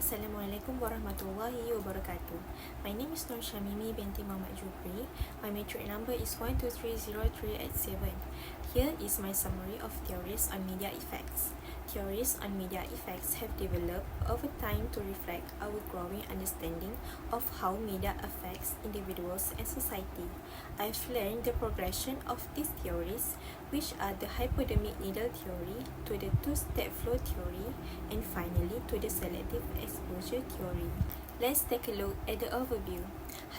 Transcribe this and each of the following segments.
Assalamualaikum warahmatullahi wabarakatuh. My name is Nur Shamimi binti Muhammad Jubri. My matric number is 1230387. Here is my summary of theories on media effects. Theories on media effects have developed over time to reflect our growing understanding of how media affects individuals and society. I've learned the progression of these theories, which are the hypodermic needle theory, to the two-step flow theory, and finally to the selective exposure theory. Let's take a look at the overview.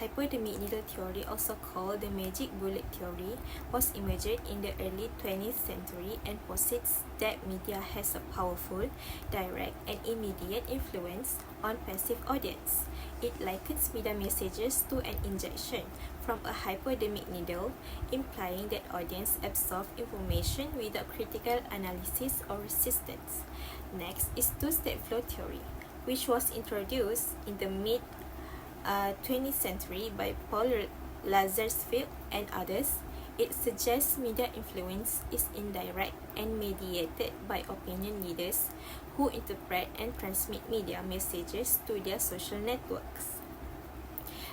Hypodermic needle theory, also called the magic bullet theory, was emerged in the early 20th century and posits that media has a powerful, direct, and immediate influence on passive audience. It likens media messages to an injection from a hypodermic needle, implying that audience absorb information without critical analysis or resistance. Next is two-step flow theory, which was introduced in the mid-20th century by Paul Lazarsfeld and others. It suggests media influence is indirect and mediated by opinion leaders who interpret and transmit media messages to their social networks.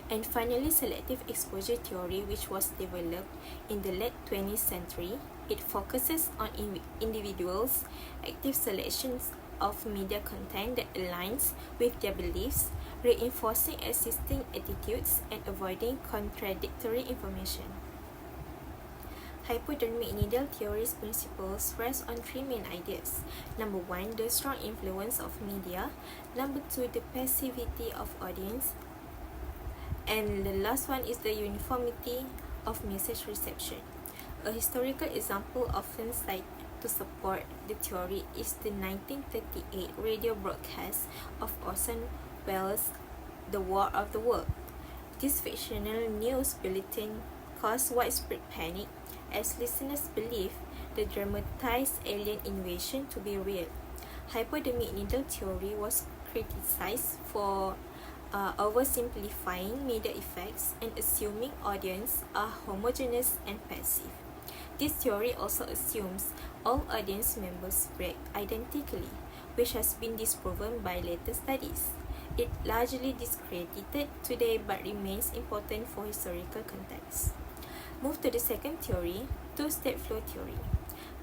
And finally, selective exposure theory, which was developed in the late 20th century. It focuses on individuals' active selections of media content that aligns with their beliefs, reinforcing existing attitudes and avoiding contradictory information. Hypodermic needle theory's principles rest on three main ideas. Number one, the strong influence of media. Number two, the passivity of audience. And the last one is the uniformity of message reception. A historical example often cited to support the theory is the 1938 radio broadcast of Orson Welles' The War of the World. This fictional news bulletin caused widespread panic as listeners believed the dramatized alien invasion to be real. Hypodermic needle theory was criticized for oversimplifying media effects and assuming audience are homogeneous and passive. This theory also assumes all audience members react identically, which has been disproven by later studies. It largely discredited today but remains important for historical context. Move to the second theory, two-step flow theory.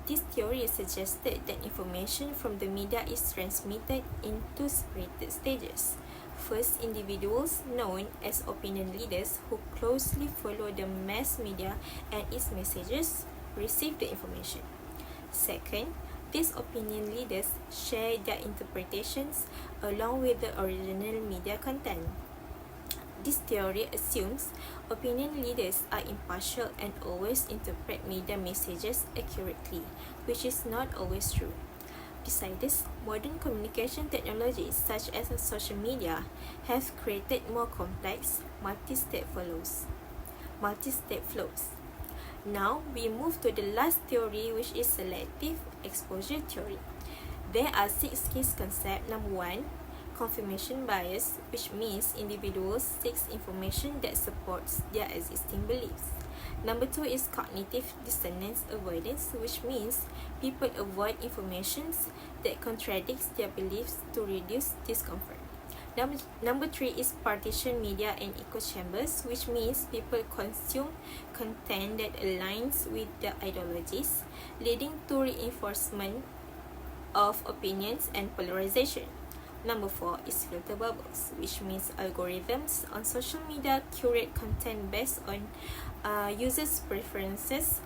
This theory suggested that information from the media is transmitted in two separated stages. First, individuals known as opinion leaders who closely follow the mass media and its messages receive the information. Second, these opinion leaders share their interpretations along with the original media content. This theory assumes opinion leaders are impartial and always interpret media messages accurately, which is not always true. Besides this, modern communication technologies such as social media have created more complex multi-step flows. Now, we move to the last theory, which is selective exposure theory. There are 6 key concepts. Number 1, confirmation bias, which means individuals seek information that supports their existing beliefs. Number 2 is cognitive dissonance avoidance, which means people avoid information that contradicts their beliefs to reduce discomfort. Number 3 is partition media and echo chambers, which means people consume content that aligns with their ideologies, leading to reinforcement of opinions and polarization. Number 4 is filter bubbles, which means algorithms on social media curate content based on users' preferences,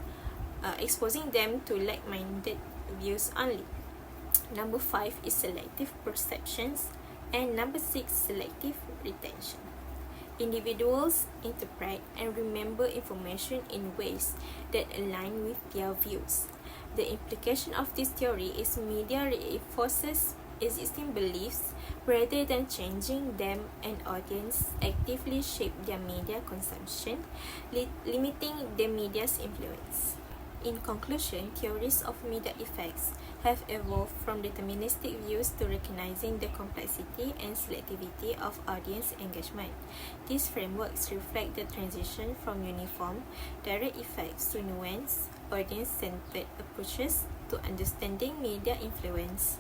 exposing them to like-minded views only. Number 5 is selective perceptions. And number 6, selective retention. Individuals interpret and remember information in ways that align with their views. The implication of this theory is media reinforces existing beliefs rather than changing them, and audience actively shape their media consumption, limiting the media's influence. In conclusion, theories of media effects have evolved from deterministic views to recognizing the complexity and selectivity of audience engagement. These frameworks reflect the transition from uniform, direct effects to nuanced, audience-centered approaches to understanding media influence.